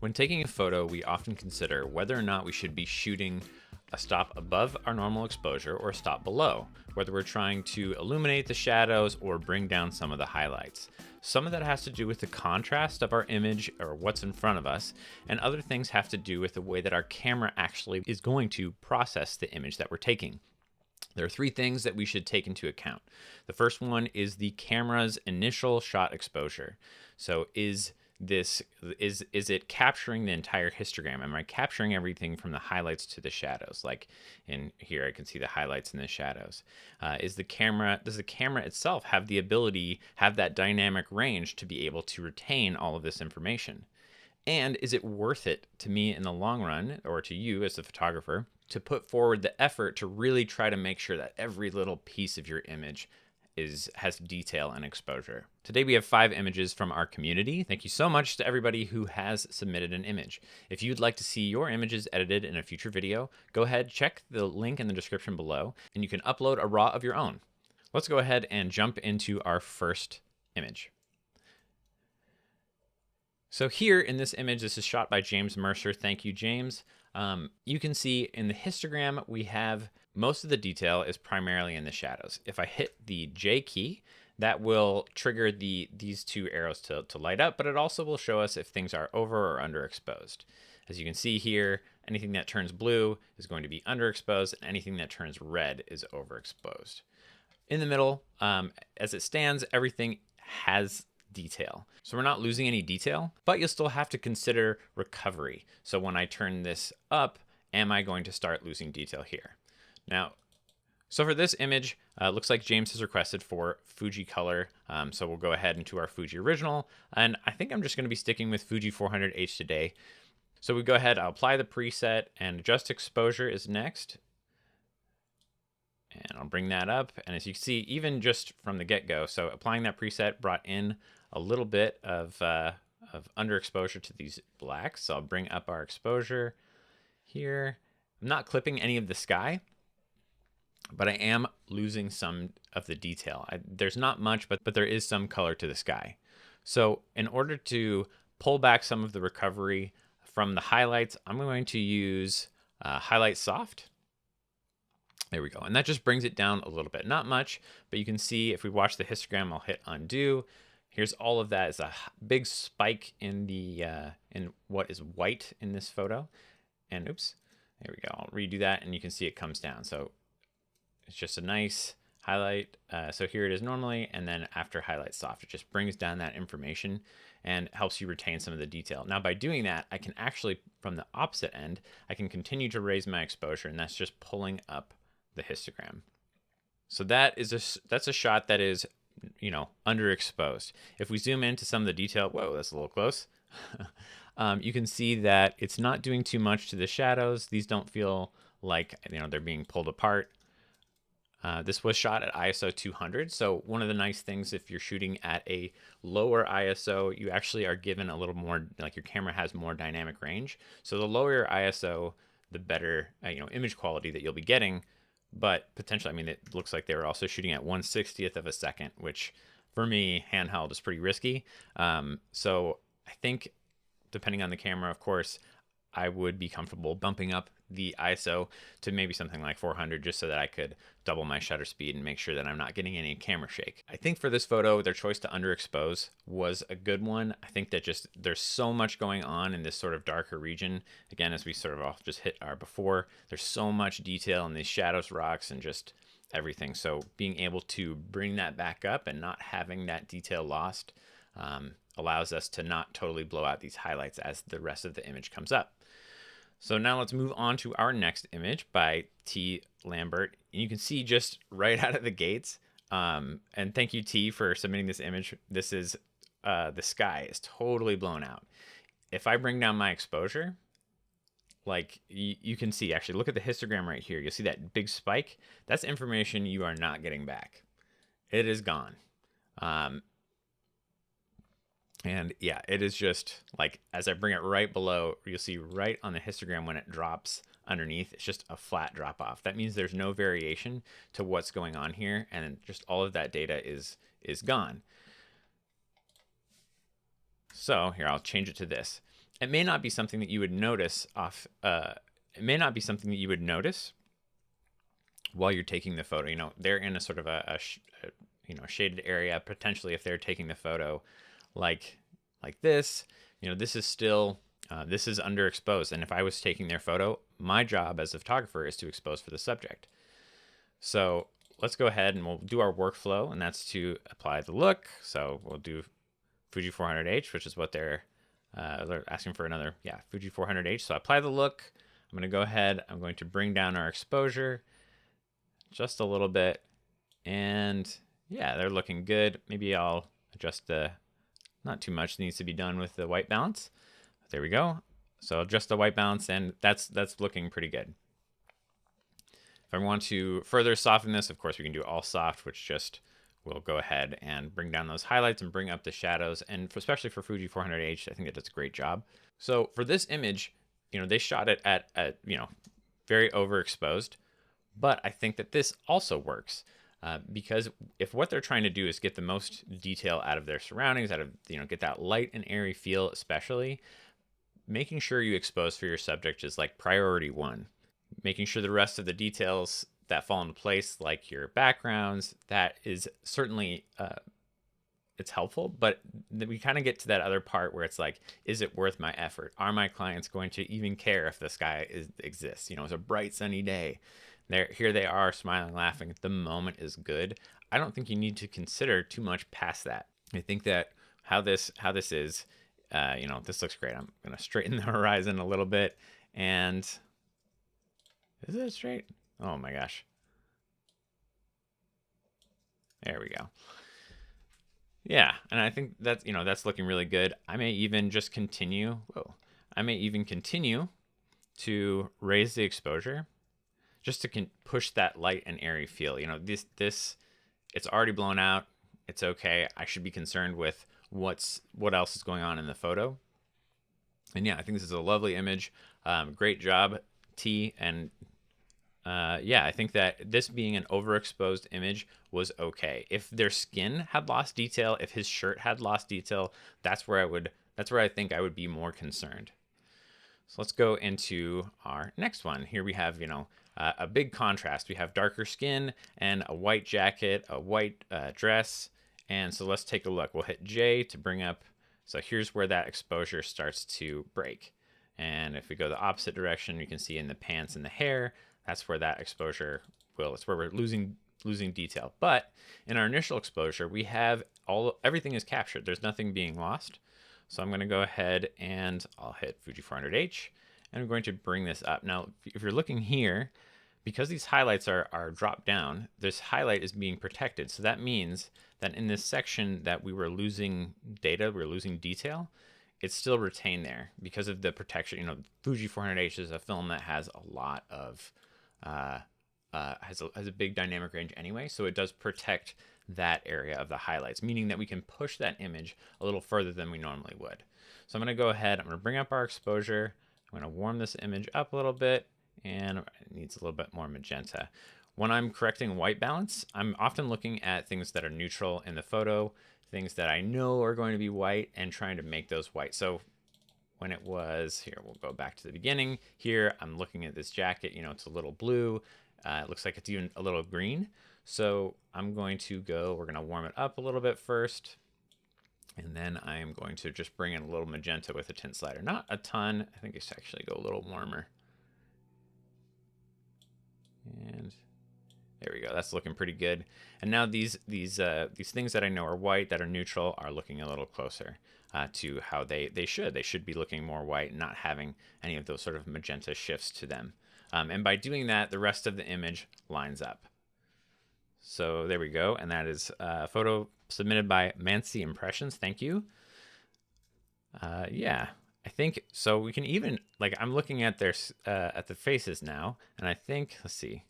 When taking a photo, we often consider whether or not we should be shooting a stop above our normal exposure or a stop below, whether we're trying to illuminate the shadows or bring down some of the highlights. Some of that has to do with the contrast of our image or what's in front of us, and other things have to do with the way that our camera actually is going to process the image that we're taking. There are three things that we should take into account. The first one is the camera's initial shot exposure. So is it capturing the entire histogram? Am I capturing everything from the highlights to the shadows? Like in here, I can see the highlights and the shadows. Does the camera itself have the ability, have that dynamic range to be able to retain all of this information? And is it worth it to me in the long run, or to you as the photographer, to put forward the effort to really try to make sure that every little piece of your image has detail and exposure? Today we have 5 images from our community. Thank you so much to everybody who has submitted an image. If you'd like to see your images edited in a future video, go ahead, check the link in the description below, and you can upload a RAW of your own. Let's go ahead and jump into our first image. So here in this image, this is shot by James Mercer. Thank you, James. You can see in the histogram, we have most of the detail is primarily in the shadows. If I hit the J key, that will trigger these 2 arrows to light up, but it also will show us if things are over or underexposed. As you can see here, anything that turns blue is going to be underexposed, and anything that turns red is overexposed. In the middle, as it stands, everything has detail. So we're not losing any detail, but you'll still have to consider recovery. So when I turn this up, am I going to start losing detail here? Now, so for this image, looks like James has requested for Fuji color. So we'll go ahead into our Fuji original, and I think I'm just going to be sticking with Fuji 400H today. So we go ahead, I'll apply the preset, and adjust exposure is next. And I'll bring that up, and as you can see, even just from the get-go, so applying that preset brought in a little bit of underexposure to these blacks. So I'll bring up our exposure here. I'm not clipping any of the sky, but I am losing some of the detail. There's not much, but there is some color to the sky. So in order to pull back some of the recovery from the highlights, I'm going to use Highlight Soft. There we go. And that just brings it down a little bit. Not much, but you can see if we watch the histogram, I'll hit undo. Here's all of that. It's a big spike in the in what is white in this photo. And oops, there we go. I'll redo that, and you can see it comes down. So it's just a nice highlight. So here it is normally, and then after Highlight Soft, it just brings down that information and helps you retain some of the detail. Now by doing that, I can actually, from the opposite end, I can continue to raise my exposure, and that's just pulling up the histogram. So that's a shot that is, you know, underexposed. If we zoom into some of the detail, whoa, that's a little close. You can see that it's not doing too much to the shadows. These don't feel like, you know, they're being pulled apart. This was shot at ISO 200. So one of the nice things, if you're shooting at a lower ISO, you actually are given a little more, like your camera has more dynamic range. So the lower your ISO, the better, you know, image quality that you'll be getting. But potentially, I mean, it looks like they were also shooting at 1/60th of a second, which for me, handheld is pretty risky. So I think, depending on the camera, of course, I would be comfortable bumping up the ISO to maybe something like 400, just so that I could double my shutter speed and make sure that I'm not getting any camera shake. I think for this photo, their choice to underexpose was a good one. I think that just there's so much going on in this sort of darker region. Again, as we sort of just hit our before, there's so much detail in these shadows, rocks, and just everything. So being able to bring that back up and not having that detail lost allows us to not totally blow out these highlights as the rest of the image comes up. So now let's move on to our next image by T. Lambert. And you can see just right out of the gates, and thank you, T, for submitting this image. This is, the sky is totally blown out. If I bring down my exposure, like you can see, actually look at the histogram right here. You'll see that big spike. That's information you are not getting back. It is gone. And yeah, it is just like, as I bring it right below, you'll see right on the histogram when it drops underneath, it's just a flat drop off. That means there's no variation to what's going on here, and just all of that data is gone. So here, I'll change it to this. it may not be something that you would notice it may not be something that you would notice while you're taking the photo. You know, they're in a sort of a shaded area, potentially if they're taking the photo like this. You know, this is still this is underexposed, and if I was taking their photo, my job as a photographer is to expose for the subject. So let's go ahead and we'll do our workflow, and that's to apply the look. So we'll do Fuji 400H, which is what they're asking for, another, Fuji 400H. So I apply the look. I'm going to go ahead. I'm going to bring down our exposure just a little bit. And yeah, they're looking good. Maybe I'll adjust not too much needs to be done with the white balance. There we go. So adjust the white balance, and that's looking pretty good. If I want to further soften this, of course, we can do all soft, which just will go ahead and bring down those highlights and bring up the shadows. And especially for Fuji 400H, I think it does a great job. So for this image, you know, they shot it at very overexposed, but I think that this also works because if what they're trying to do is get the most detail out of their surroundings, get that light and airy feel, especially, making sure you expose for your subject is like priority one. Making sure the rest of the details that fall into place, like your backgrounds, that is certainly it's helpful, but we kind of get to that other part where it's like, is it worth my effort? Are my clients going to even care if the sky exists? You know, it's a bright sunny day. Here they are smiling, laughing. The moment is good. I don't think you need to consider too much past that. I think that how this is, this looks great. I'm going to straighten the horizon a little bit, and is it straight? Oh my gosh. There we go. Yeah, and I think that's looking really good. I may even just continue. I may even continue to raise the exposure just to push that light and airy feel. You know, this it's already blown out. It's okay. I should be concerned with what else is going on in the photo. And yeah, I think this is a lovely image. Great job, T. And I think that this being an overexposed image was okay. If their skin had lost detail, if his shirt had lost detail, that's where I think I would be more concerned. So let's go into our next one. Here we have, a big contrast. We have darker skin and a white jacket, a white dress. And so let's take a look. We'll hit J to bring up. So here's where that exposure starts to break. And if we go the opposite direction, you can see in the pants and the hair, that's where that exposure it's where we're losing detail. But in our initial exposure, we have everything is captured. There's nothing being lost. So I'm going to go ahead and I'll hit Fuji 400H, and I'm going to bring this up. Now, if you're looking here, because these highlights are dropped down, this highlight is being protected. So that means that in this section that we were losing data, we're losing detail, it's still retained there because of the protection. Fuji 400H is a film that has a lot of has a big dynamic range anyway, so it does protect that area of the highlights, meaning that we can push that image a little further than we normally would. So I'm going to go ahead, I'm going to bring up our exposure, I'm going to warm this image up a little bit, and it needs a little bit more magenta. When I'm correcting white balance, I'm often looking at things that are neutral in the photo, things that I know are going to be white, and trying to make those white. So when it was here, we'll go back to the beginning. Here, I'm looking at this jacket, it's a little blue. It looks like it's even a little green. So I'm going to we're going to warm it up a little bit first. And then I am going to just bring in a little magenta with a tint slider. Not a ton. I think it's actually go a little warmer. And there we go. That's looking pretty good. And now these things that I know are white, that are neutral, are looking a little closer to how they should. They should be looking more white, not having any of those sort of magenta shifts to them. And by doing that, the rest of the image lines up. So there we go. And that is a photo submitted by Mansi Impressions. Thank you. Yeah, I think so. We can even, I'm looking at at the faces now, and I think, let's see.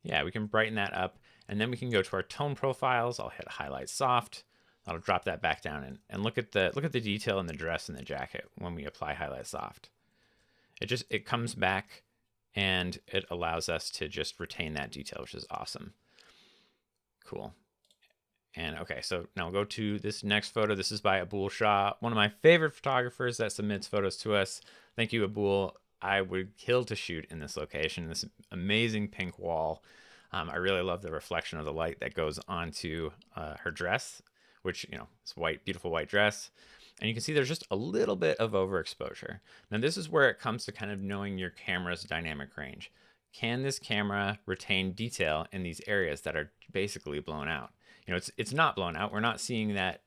Yeah, we can brighten that up, and then we can go to our tone profiles. I'll hit highlight soft. I'll drop that back down and look at the detail in the dress and the jacket when we apply highlight soft. It comes back, and it allows us to just retain that detail, which is awesome. Cool. And okay, so now we'll go to this next photo. This is by Abul Shah, one of my favorite photographers that submits photos to us. Thank you, Abul. I would kill to shoot in this location, this amazing pink wall. I really love the reflection of the light that goes onto her dress, which, you know, it's white, beautiful white dress. And you can see there's just a little bit of overexposure. Now this is where it comes to kind of knowing your camera's dynamic range. Can this camera retain detail in these areas that are basically blown out? You know, it's not blown out. We're not seeing that,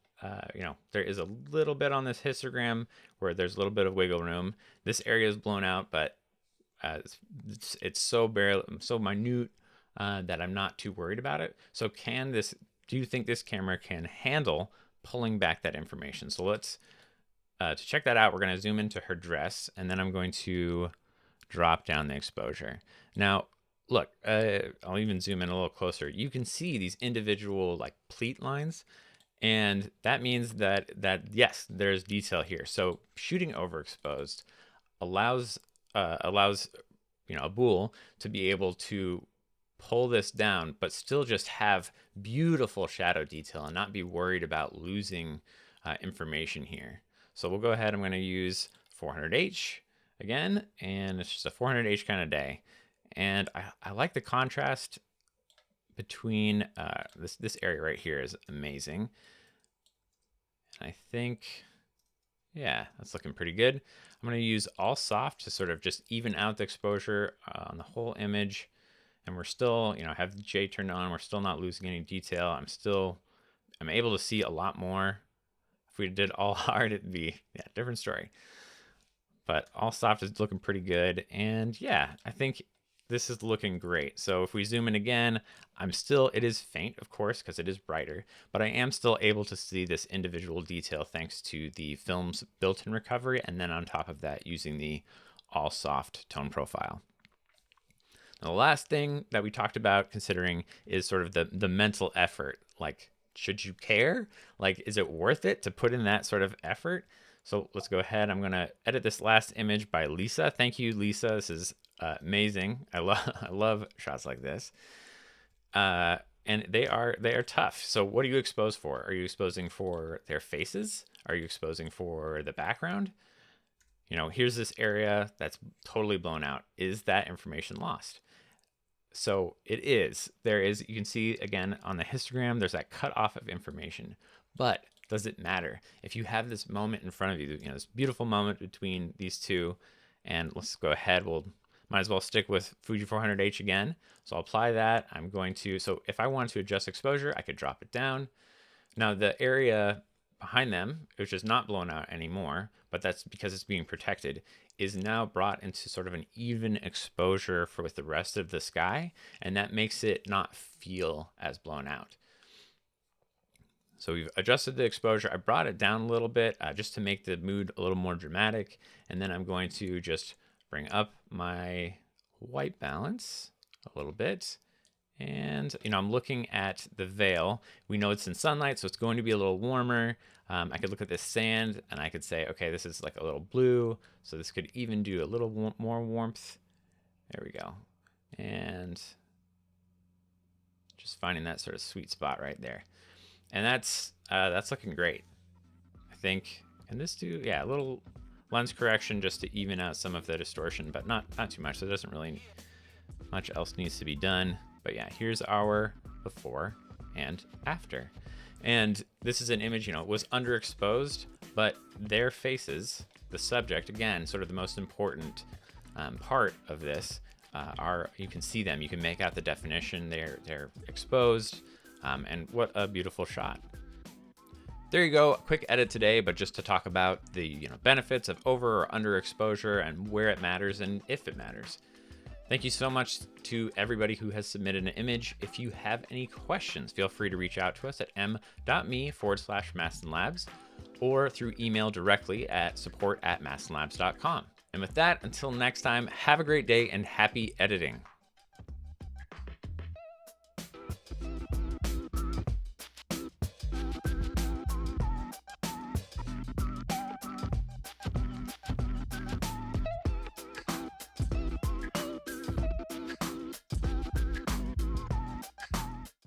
you know, there is a little bit on this histogram where there's a little bit of wiggle room. This area is blown out, but it's so minute that I'm not too worried about it. So do you think this camera can handle pulling back that information? So let's, to check that out, we're going to zoom into her dress, and then I'm going to drop down the exposure. Now, look, I'll even zoom in a little closer. You can see these individual like pleat lines, and that means that yes, there's detail here. So shooting overexposed allows you know, Abul to be able to pull this down, but still just have beautiful shadow detail and not be worried about losing information here. So we'll go ahead. I'm going to use 400H again, and it's just a 400H kind of day. And I like the contrast between this area right here is amazing. And I think, yeah, that's looking pretty good. I'm going to use all soft to sort of just even out the exposure on the whole image. And we're still, you know, have the J turned on. We're still not losing any detail. I'm able to see a lot more. If we did all hard, it'd be, yeah, different story. But all soft is looking pretty good. And yeah, I think this is looking great. So if we zoom in again, it is faint, of course, because it is brighter, but I am still able to see this individual detail thanks to the film's built-in recovery. And then on top of that, using the all soft tone profile. Now, the last thing that we talked about considering is sort of the mental effort. Like, should you care? Like, is it worth it to put in that sort of effort? So let's go ahead. I'm going to edit this last image by Lisa. Thank you, Lisa. This is amazing. I love shots like this. And they are tough. So what are you exposed for? Are you exposing for their faces? Are you exposing for the background? You know, here's this area that's totally blown out. Is that information lost? So it is. There is, you can see again on the histogram, there's that cut off of information. But does it matter? If you have this moment in front of you, you know, this beautiful moment between these two, and let's go ahead, might as well stick with Fuji 400H again. So I'll apply that. I'm going to, so if I wanted to adjust exposure, I could drop it down. Now the area behind them, which is not blown out anymore, but that's because it's being protected, is now brought into sort of an even exposure with the rest of the sky, and that makes it not feel as blown out. So we've adjusted the exposure. I brought it down a little bit just to make the mood a little more dramatic, and then I'm going to just bring up my white balance a little bit. And, you know, I'm looking at the veil. We know it's in sunlight, so it's going to be a little warmer. I could look at this sand and I could say, okay, this is like a little blue. So this could even do a little more warmth. There we go. And just finding that sort of sweet spot right there. And that's looking great. I think, can this do, yeah, a little lens correction just to even out some of the distortion, but not too much. So it doesn't really, much else needs to be done. But yeah, here's our before and after. And this is an image, you know, it was underexposed, but their faces, the subject, again, sort of the most important part of this, you can see them. You can make out the definition. They're exposed, and what a beautiful shot. There you go, a quick edit today, but just to talk about the benefits of over or underexposure and where it matters and if it matters. Thank you so much to everybody who has submitted an image. If you have any questions, feel free to reach out to us at m.me/Mastin Labs or through email directly at support@mastinlabs.com. And with that, until next time, have a great day and happy editing.